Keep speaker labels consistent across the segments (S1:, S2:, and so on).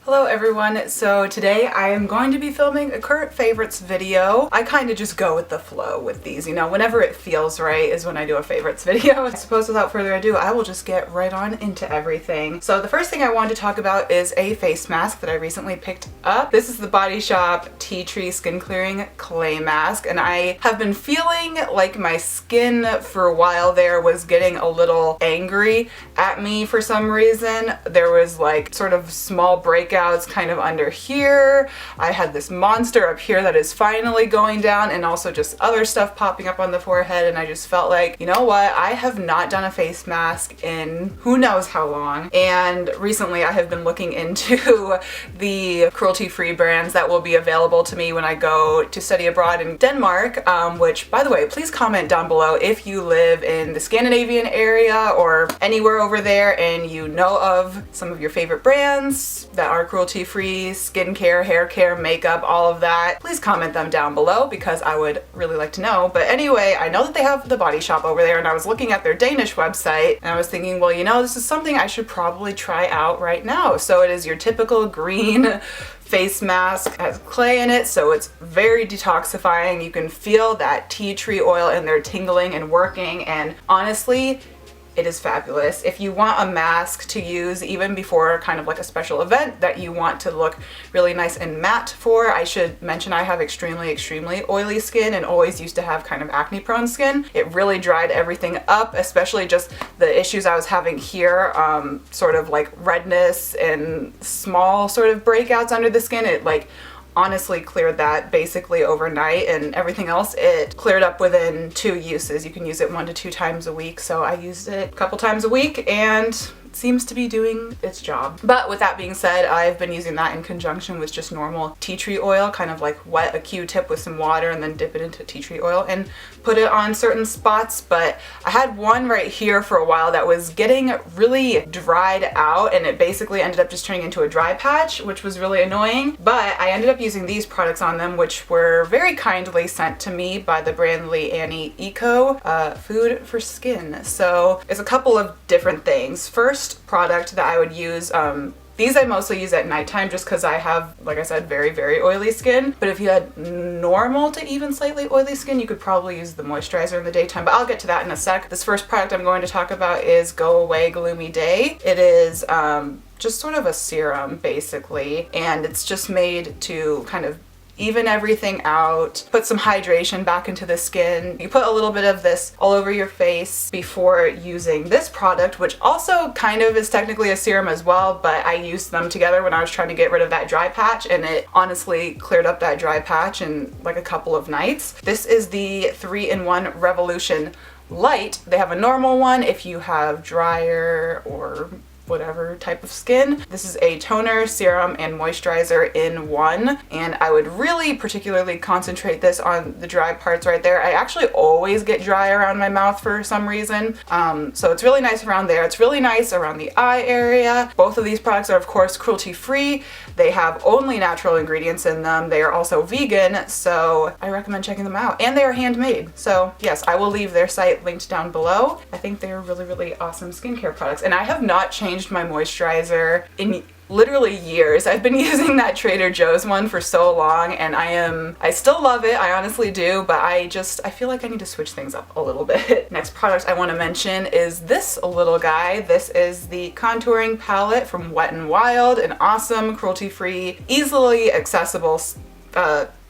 S1: Hello everyone, so today I am going to be filming a current favorites video. I kind of just go with the flow with these, you know, whenever it feels right is when I do a favorites video. I suppose without further ado, I will just get right on into everything. So the first thing I wanted to talk about is a face mask that I recently picked up. This is the Body Shop Tea Tree Skin Clearing Clay Mask, and I have been feeling like my skin for a while there was getting a little angry at me for some reason. There was like sort of small breakouts kind of under here. I had this monster up here that is finally going down, and also just other stuff popping up on the forehead, and I just felt like, you know what, I have not done a face mask in who knows how long, and recently I have been looking into the cruelty-free brands that will be available to me when I go to study abroad in Denmark, which, by the way, please comment down below if you live in the Scandinavian area or anywhere over there and you know of some of your favorite brands that are cruelty-free, skincare, hair care, makeup, all of that. Please comment them down below because I would really like to know. But anyway, I know that they have the Body Shop over there, and I was looking at their Danish website and I was thinking, well, you know, this is something I should probably try out right now. So it is your typical green face mask, has clay in it, so it's very detoxifying. You can feel that tea tree oil in there tingling and working, and honestly, it is fabulous. If you want a mask to use even before kind of like a special event that you want to look really nice and matte for, I should mention I have extremely oily skin and always used to have kind of acne prone skin. It really dried everything up, especially just the issues I was having here, sort of like redness and small sort of breakouts under the skin. It like honestly cleared that basically overnight, and everything else it cleared up within 2 uses. You can use it 1 to 2 times a week, so I used it a couple times a week and it seems to be doing its job. But with that being said, I've been using that in conjunction with just normal tea tree oil, kind of like wet a Q-tip with some water and then dip it into tea tree oil and put it on certain spots. But I had one right here for a while that was getting really dried out, and it basically ended up just turning into a dry patch, which was really annoying. But I ended up using these products on them, which were very kindly sent to me by the brand LeeAnni Eco, food for skin. So it's a couple of different things. First product that I would use, these I mostly use at nighttime just because I have, like I said, very oily skin. But if you had normal to even slightly oily skin, you could probably use the moisturizer in the daytime, but I'll get to that in a sec. This first product I'm going to talk about is Go Away Gloomy Day. It is just sort of a serum basically, and it's just made to kind of even everything out, put some hydration back into the skin. You put a little bit of this all over your face before using this product, which also kind of is technically a serum as well, but I used them together when I was trying to get rid of that dry patch, and it honestly cleared up that dry patch in like a couple of nights. This is the 3-in-1 Revolution Light. They have a normal one if you have drier or whatever type of skin. This is a toner, serum, and moisturizer in one, and I would really particularly concentrate this on the dry parts right there. I actually always get dry around my mouth for some reason, so it's really nice around there. It's really nice around the eye area. Both of these products are of course cruelty-free. They have only natural ingredients in them. They are also vegan, so I recommend checking them out, and they are handmade. So yes, I will leave their site linked down below. I think they're really awesome skincare products, and I have not changed my moisturizer in literally years. I've been using that Trader Joe's one for so long, and I still love it, I honestly do, but I feel like I need to switch things up a little bit. Next product I want to mention is this little guy. This is the contouring palette from Wet n Wild, an awesome cruelty-free, easily accessible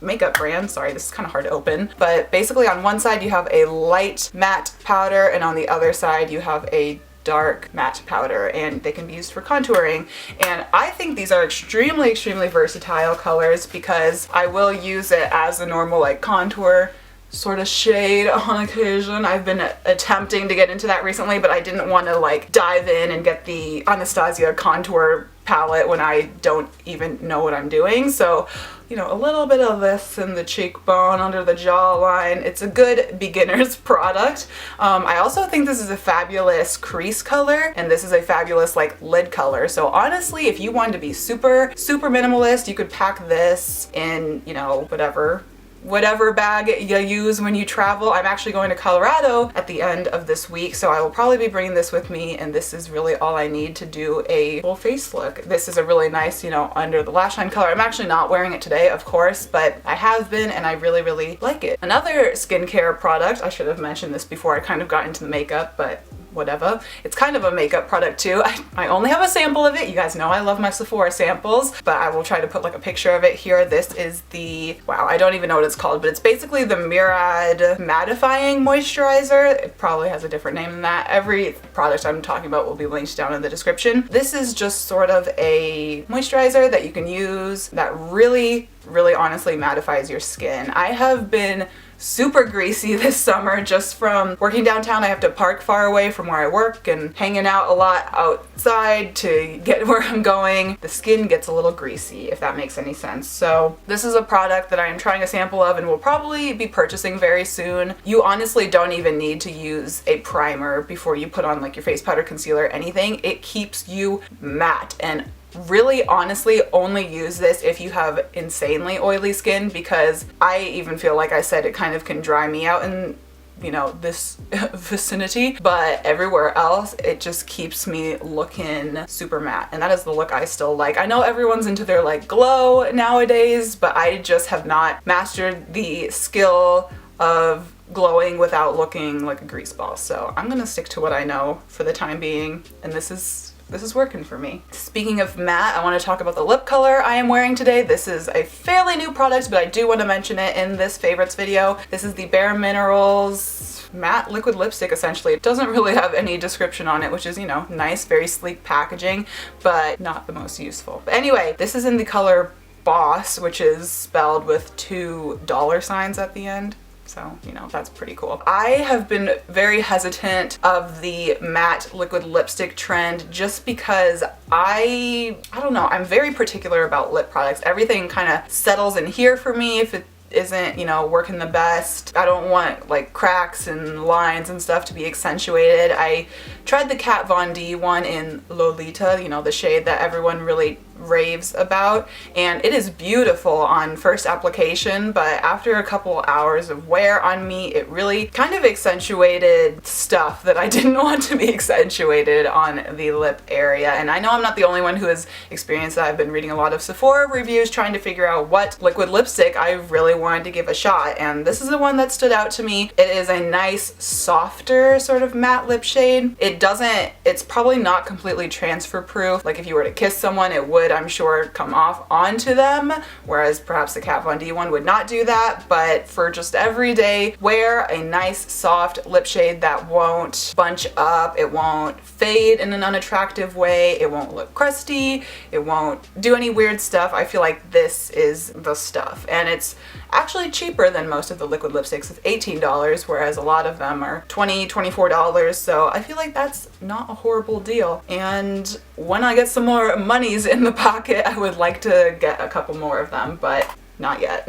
S1: makeup brand. Sorry, this is kind of hard to open, but basically on one side you have a light matte powder, and on the other side you have a dark matte powder, and they can be used for contouring. And I think these are extremely versatile colors because I will use it as a normal like contour sort of shade on occasion. I've been attempting to get into that recently, but I didn't want to like dive in and get the Anastasia contour palette when I don't even know what I'm doing. So, you know, a little bit of this in the cheekbone, under the jawline. It's a good beginner's product. I also think this is a fabulous crease color, and this is a fabulous like lid color. So honestly, if you wanted to be super minimalist, you could pack this in, you know, whatever whatever bag you use when you travel. I'm actually going to Colorado at the end of this week, so I will probably be bringing this with me, and this is really all I need to do a full face look. This is a really nice, you know, under the lash line color. I'm actually not wearing it today, of course, but I have been, and I really, really like it. Another skincare product, I should have mentioned this before I kind of got into the makeup, but whatever. It's kind of a makeup product too. I only have a sample of it. You guys know I love my Sephora samples, but I will try to put like a picture of it here. This is the, wow, I don't even know what it's called, but it's basically the Murad Mattifying Moisturizer. It probably has a different name than that. Every product I'm talking about will be linked down in the description. This is just sort of a moisturizer that you can use that really, really honestly mattifies your skin. I have been super greasy this summer just from working downtown. I have to park far away from where I work and hanging out a lot outside to get where I'm going. The skin gets a little greasy, if that makes any sense. So this is a product that I am trying a sample of and will probably be purchasing very soon. You honestly don't even need to use a primer before you put on like your face powder, concealer, anything. It keeps you matte, and really honestly only use this if you have insanely oily skin, because I even feel like I said it kind of can dry me out in, you know, this vicinity, but everywhere else it just keeps me looking super matte, and that is the look I still like. I know everyone's into their like glow nowadays, but I just have not mastered the skill of glowing without looking like a grease ball, so I'm gonna stick to what I know for the time being, and this is working for me. Speaking of matte, I want to talk about the lip color I am wearing today. This is a fairly new product, but I do want to mention it in this favorites video. This is the bareMinerals matte liquid lipstick, essentially. It doesn't really have any description on it, which is, you know, nice, very sleek packaging, but not the most useful. But anyway, this is in the color Boss, which is spelled with $2 at the end. So, you know, that's pretty cool. I have been very hesitant of the matte liquid lipstick trend just because I don't know, I'm very particular about lip products. Everything kind of settles in here for me if it isn't, you know, working the best. I don't want like cracks and lines and stuff to be accentuated. I tried the Kat Von D one in Lolita, you know, the shade that everyone really raves about, and it is beautiful on first application, but after a couple hours of wear on me, it really kind of accentuated stuff that I didn't want to be accentuated on the lip area. And I know I'm not the only one who has experienced that. I've been reading a lot of Sephora reviews trying to figure out what liquid lipstick I really wanted to give a shot, and this is the one that stood out to me. It is a nice, softer sort of matte lip shade. It's probably not completely transfer proof. Like if you were to kiss someone, it would, I'm sure, come off onto them, whereas perhaps the Kat Von D one would not do that. But for just everyday wear, a nice soft lip shade that won't bunch up, it won't fade in an unattractive way, it won't look crusty, it won't do any weird stuff. I feel like this is the stuff, and it's actually cheaper than most of the liquid lipsticks. It's $18, whereas a lot of them are $20, $24, so I feel like that's not a horrible deal. And when I get some more monies in the pocket, I would like to get a couple more of them, but not yet.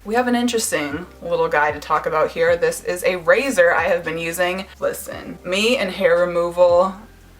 S1: We have an interesting little guy to talk about here. This is a razor I have been using. Listen, me and hair removal,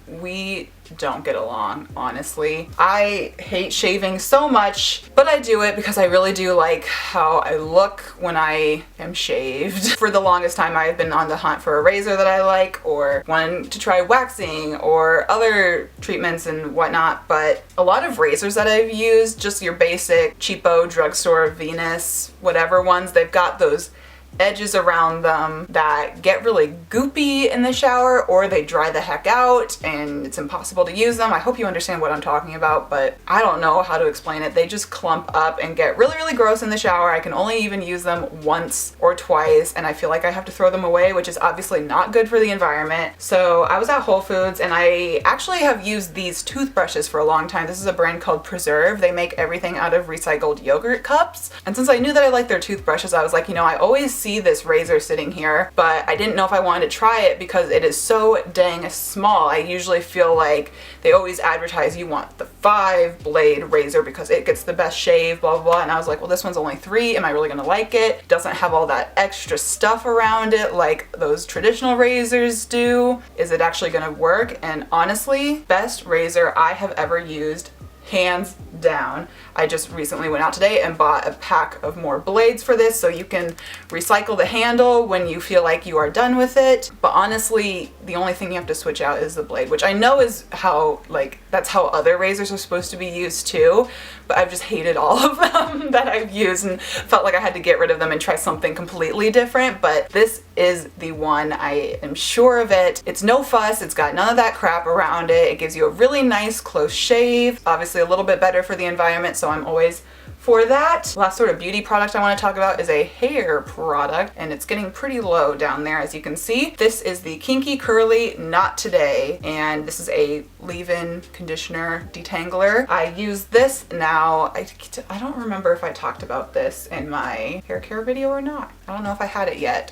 S1: we don't get along, honestly. I hate shaving so much, but I do it because I really do like how I look when I am shaved. For the longest time, I've been on the hunt for a razor that I like, or one to try waxing or other treatments and whatnot, but a lot of razors that I've used, just your basic cheapo drugstore Venus, whatever ones, they've got those edges around them that get really goopy in the shower, or they dry the heck out and it's impossible to use them. I hope you understand what I'm talking about, but I don't know how to explain it. They just clump up and get really, really gross in the shower. I can only even use them once or twice, and I feel like I have to throw them away, which is obviously not good for the environment. So I was at Whole Foods and I actually have used these toothbrushes for a long time. This is a brand called Preserve. They make everything out of recycled yogurt cups. And since I knew that I liked their toothbrushes, I was like, you know, I always see this razor sitting here, but I didn't know if I wanted to try it because it is so dang small. I usually feel like they always advertise you want the 5-blade razor because it gets the best shave, blah, blah, blah. And I was like, well, this one's only 3. Am I really gonna like it? Doesn't have all that extra stuff around it like those traditional razors do. Is it actually gonna work? And honestly, best razor I have ever used, hands down. I just recently went out today and bought a pack of more blades for this so you can recycle the handle when you feel like you are done with it. But honestly, the only thing you have to switch out is the blade, which I know is how, like, that's how other razors are supposed to be used too, but I've just hated all of them that I've used and felt like I had to get rid of them and try something completely different. But this is the one, I am sure of it. It's no fuss, it's got none of that crap around it. It gives you a really nice close shave, obviously a little bit better for the environment, so I'm always for that. Last sort of beauty product I want to talk about is a hair product, and it's getting pretty low down there as you can see. This is the Kinky-Curly Not Today, and this is a leave-in conditioner detangler. I use this now. I don't remember if I talked about this in my hair care video or not. I don't know if I had it yet.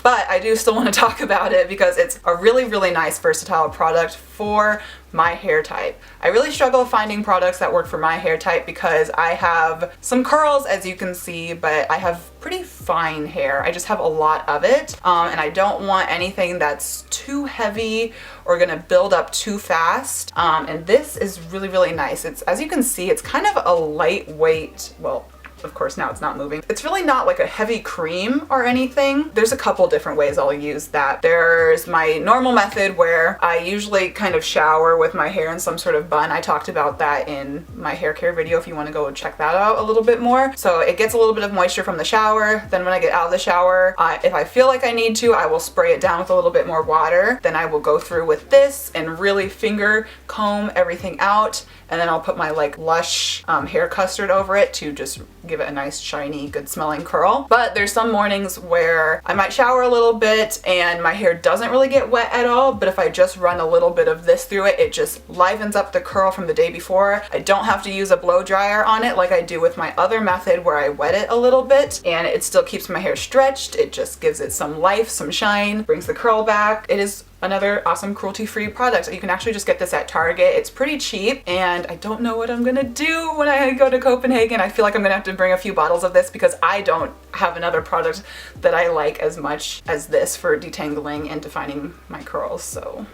S1: But I do still want to talk about it because it's a really, really nice versatile product for my hair type. I really struggle finding products that work for my hair type because I have some curls, as you can see, but I have pretty fine hair. I just have a lot of it, and I don't want anything that's too heavy or gonna build up too fast. And this is really, really nice. It's, as you can see, it's kind of a lightweight, well, of course now it's not moving. It's really not like a heavy cream or anything. There's a couple different ways I'll use that. There's my normal method where I usually kind of shower with my hair in some sort of bun. I talked about that in my hair care video if you want to go check that out a little bit more. So it gets a little bit of moisture from the shower. Then when I get out of the shower, if I feel like I need to, I will spray it down with a little bit more water. Then I will go through with this and really finger comb everything out. And then I'll put my like lush hair custard over it to just give it a nice shiny good smelling curl. But there's some mornings where I might shower a little bit and my hair doesn't really get wet at all, but if I just run a little bit of this through it, it just livens up the curl from the day before. I don't have to use a blow dryer on it like I do with my other method where I wet it a little bit, and it still keeps my hair stretched. It just gives it some life, some shine, brings the curl back. It is another awesome cruelty-free product. You can actually just get this at Target. It's pretty cheap, and I don't know what I'm gonna do when I go to Copenhagen. I feel like I'm gonna have to bring a few bottles of this because I don't have another product that I like as much as this for detangling and defining my curls, so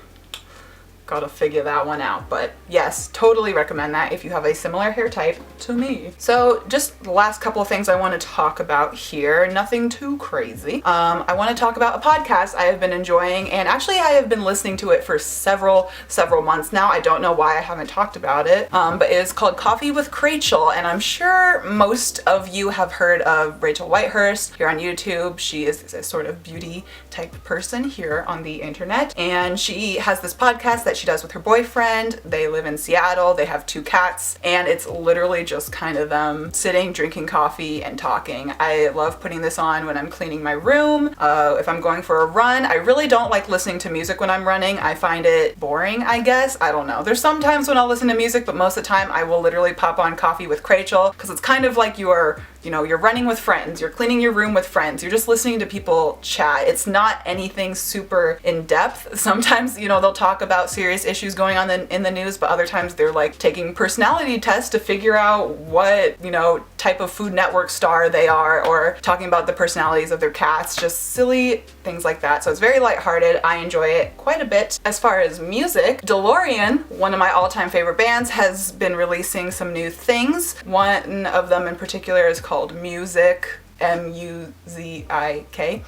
S1: gotta figure that one out. But yes, totally recommend that if you have a similar hair type to me. So just the last couple of things I want to talk about here, nothing too crazy. I want to talk about a podcast I have been enjoying, and actually I have been listening to it for several months now. I don't know why I haven't talked about it, but it is called Coffee with Chrachel, and I'm sure most of you have heard of Rachel Whitehurst here on YouTube. She is a sort of beauty type person here on the internet, and she has this podcast that she does with her boyfriend. They live in Seattle, they have 2 cats, and it's literally just kind of them sitting, drinking coffee, and talking. I love putting this on when I'm cleaning my room, if I'm going for a run. I really don't like listening to music when I'm running. I find it boring, I guess. I don't know. There's some times when I'll listen to music, but most of the time I will literally pop on Coffee with Chrachel because it's kind of like you're running with friends, you're cleaning your room with friends, you're just listening to people chat. It's not anything super in depth. Sometimes, they'll talk about serious issues going on in the news, but other times they're like taking personality tests to figure out what, type of Food Network star they are, or talking about the personalities of their cats, just silly things like that. So it's very lighthearted. I enjoy it quite a bit. As far as music, Deloreon, one of my all-time favorite bands, has been releasing some new things. One of them in particular is called Muzik, M-U-Z-I-K.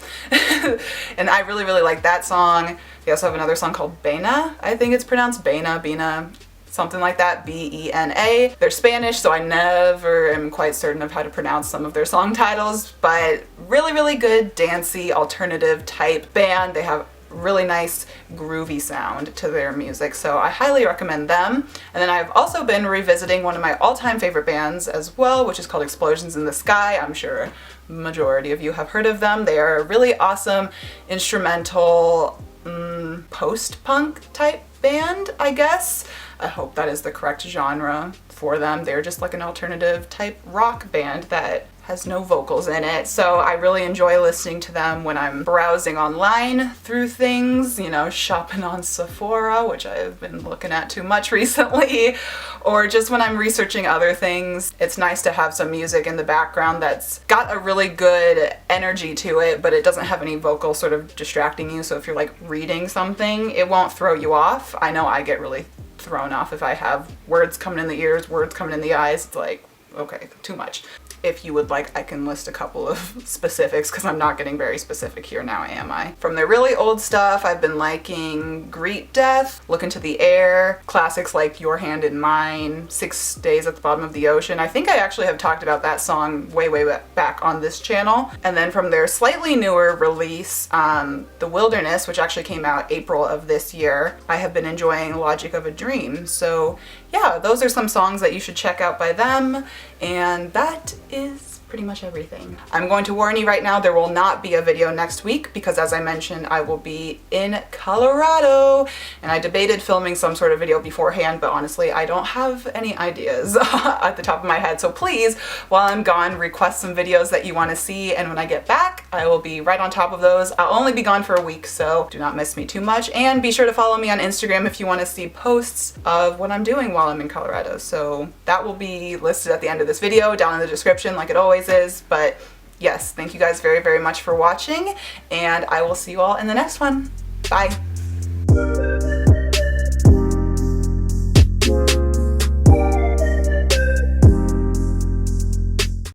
S1: And I really, really like that song. They also have another song called Bena. I think it's pronounced Bena, something like that, B-E-N-A. They're Spanish, so I never am quite certain of how to pronounce some of their song titles, but really, really good dancey alternative type band. They have really nice groovy sound to their music, so I highly recommend them. And then I've also been revisiting one of my all-time favorite bands as well, which is called Explosions in the Sky. I'm sure majority of you have heard of them. They are a really awesome instrumental post-punk type band, I guess. I hope that is the correct genre for them. They're just like an alternative type rock band that has no vocals in it. So I really enjoy listening to them when I'm browsing online through things, shopping on Sephora, which I've been looking at too much recently, or just when I'm researching other things. It's nice to have some music in the background that's got a really good energy to it, but it doesn't have any vocal sort of distracting you. So if you're like reading something, it won't throw you off. I know I get really thrown off if I have words coming in the ears, words coming in the eyes. It's like, okay, too much. If you would like, I can list a couple of specifics because I'm not getting very specific here now, am I? From their really old stuff, I've been liking Greet Death, Look Into the Air, classics like Your Hand in Mine, 6 Days at the Bottom of the Ocean. I think I actually have talked about that song way back on this channel. And then from their slightly newer release, The Wilderness, which actually came out April of this year, I have been enjoying Logic of a Dream. So yeah, those are some songs that you should check out by them, and that is pretty much everything. I'm going to warn you right now, there will not be a video next week because, as I mentioned, I will be in Colorado, and I debated filming some sort of video beforehand, but honestly I don't have any ideas at the top of my head. So please, while I'm gone, request some videos that you want to see, and when I get back I will be right on top of those. I'll only be gone for a week, so do not miss me too much, and be sure to follow me on Instagram if you want to see posts of what I'm doing while I'm in Colorado. So that will be listed at the end of this video, down in the description like it always is. But yes, thank you guys very much for watching, and I will see you all in the next one. Bye.